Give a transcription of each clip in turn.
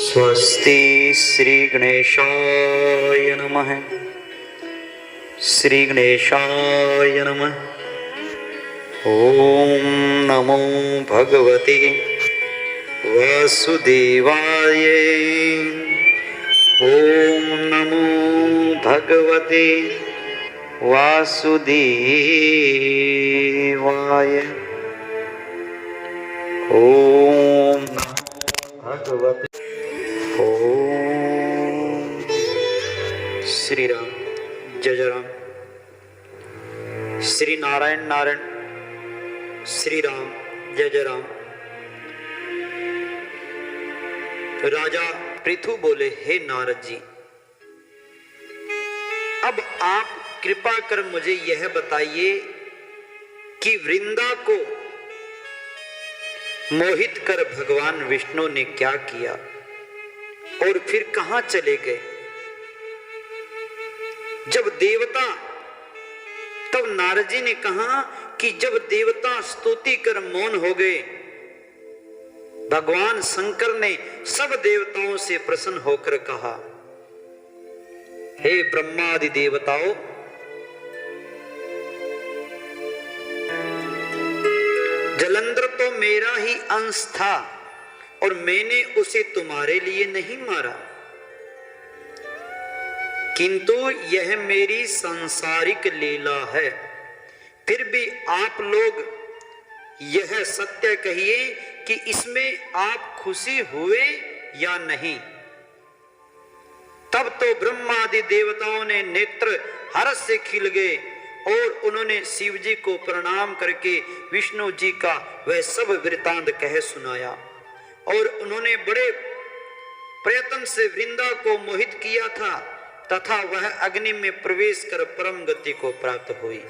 स्वस्ति श्री गणेशाय नमः। श्री गणेशाय नमः। ओम नमो भगवते वासुदेवाय। ओम नमो भगवते वासुदेवाय। ओम नमो भगवते। ओम श्री राम। जय जय राम। श्री नारायण नारायण। श्री राम। जय जय राम। राजा पृथु बोले, हे नारद जी, अब आप कृपा कर मुझे यह बताइए कि वृंदा को मोहित कर भगवान विष्णु ने क्या किया और फिर कहां चले गए। जब देवता, तब नारद जी ने कहा कि जब देवता स्तुति कर मौन हो गए, भगवान शंकर ने सब देवताओं से प्रसन्न होकर कहा, हे ब्रह्मादि देवताओं, जलंधर तो मेरा ही अंश था और मैंने उसे तुम्हारे लिए नहीं मारा, किंतु यह मेरी सांसारिक लीला है। फिर भी आप लोग यह सत्य कहिए कि इसमें आप खुशी हुए या नहीं। तब तो ब्रह्मादि देवताओं ने नेत्र हर्ष से खिल गए और उन्होंने शिव जी को प्रणाम करके विष्णु जी का वह सब वृतांत कह सुनाया और उन्होंने बड़े प्रयत्न से वृंदा को मोहित किया था तथा वह अग्नि में प्रवेश कर परम गति को प्राप्त हुई।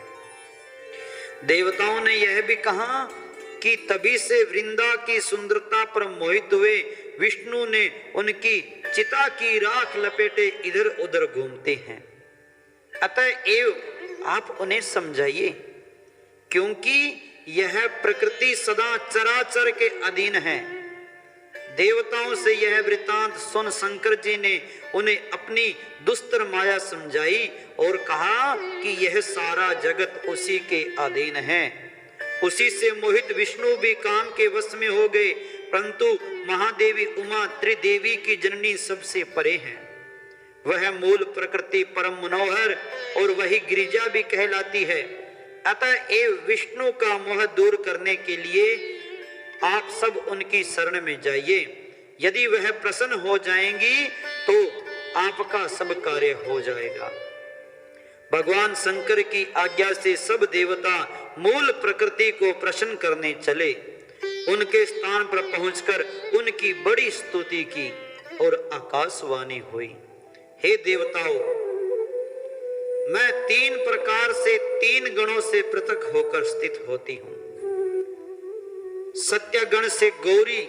देवताओं ने यह भी कहा कि तभी से वृंदा की सुंदरता पर मोहित हुए विष्णु ने उनकी चिता की राख लपेटे इधर उधर घूमते हैं। अतएव आप उन्हें समझाइए, क्योंकि यह प्रकृति सदा चराचर के अधीन है। देवताओं से यह वृतांत सुन शंकर जी ने उन्हें अपनी दुस्तर माया समझाई और कहा कि यह सारा जगत उसी के अधीन है। उसी से मोहित विष्णु भी काम के वश में हो गए, परंतु महादेवी उमा त्रिदेवी की जननी सबसे परे है। वह मूल प्रकृति परम मनोहर और वही गिरिजा भी कहलाती है। अतएव विष्णु का मोह दूर करने के लिए आप सब उनकी शरण में जाइए। यदि वह प्रसन्न हो जाएंगी तो आपका सब कार्य हो जाएगा। भगवान शंकर की आज्ञा से सब देवता मूल प्रकृति को प्रसन्न करने चले। उनके स्थान पर पहुंचकर उनकी बड़ी स्तुति की और आकाशवाणी हुई, हे देवताओं, मैं तीन प्रकार से तीन गणों से पृथक होकर स्थित होती हूं। सत्यगण से गौरी,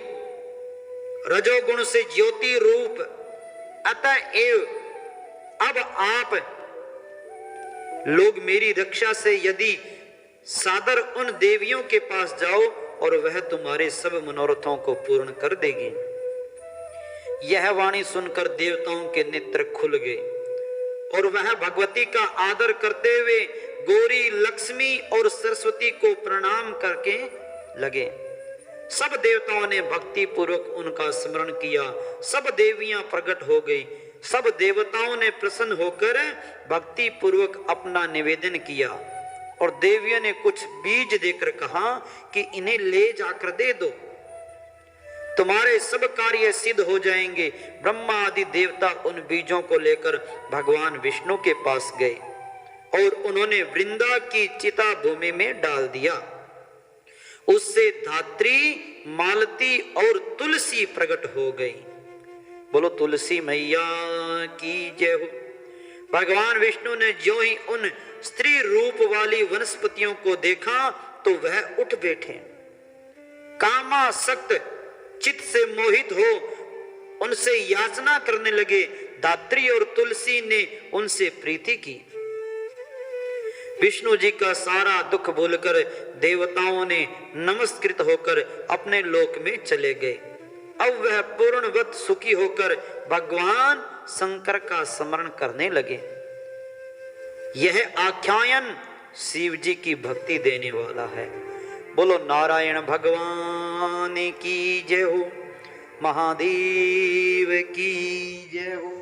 रजोगुण से ज्योति रूप। अतएव अब आप लोग मेरी रक्षा से यदि सादर उन देवियों के पास जाओ और वह तुम्हारे सब मनोरथों को पूर्ण कर देगी। यह वाणी सुनकर देवताओं के नेत्र खुल गए और वह भगवती का आदर करते हुए गौरी, लक्ष्मी और सरस्वती को प्रणाम करके लगे। सब देवताओं ने भक्ति पूर्वक उनका स्मरण किया। सब देवियां प्रकट हो गई। सब देवताओं ने प्रसन्न होकर भक्ति पूर्वक अपना निवेदन किया और देवियों ने कुछ बीज देकर कहा कि इन्हें ले जाकर दे दो, तुम्हारे सब कार्य सिद्ध हो जाएंगे। ब्रह्मा आदि देवता उन बीजों को लेकर भगवान विष्णु के पास गए और उन्होंने वृंदा की चिता भूमि में डाल दिया। उससे धात्री, मालती और तुलसी प्रकट हो गई। बोलो तुलसी मैया की जय हो। भगवान विष्णु ने ज्यों ही उन स्त्री रूप वाली वनस्पतियों को देखा तो वह उठ बैठे। कामासक्त चित्त से मोहित हो उनसे याचना करने लगे। धात्री और तुलसी ने उनसे प्रीति की। विष्णु जी का सारा दुख भूलकर देवताओं ने नमस्कृत होकर अपने लोक में चले गए। अब वह पूर्णवत सुखी होकर भगवान शंकर का स्मरण करने लगे। यह आख्यान शिव जी की भक्ति देने वाला है। बोलो नारायण भगवान की जय हो, महादेव की जय हो।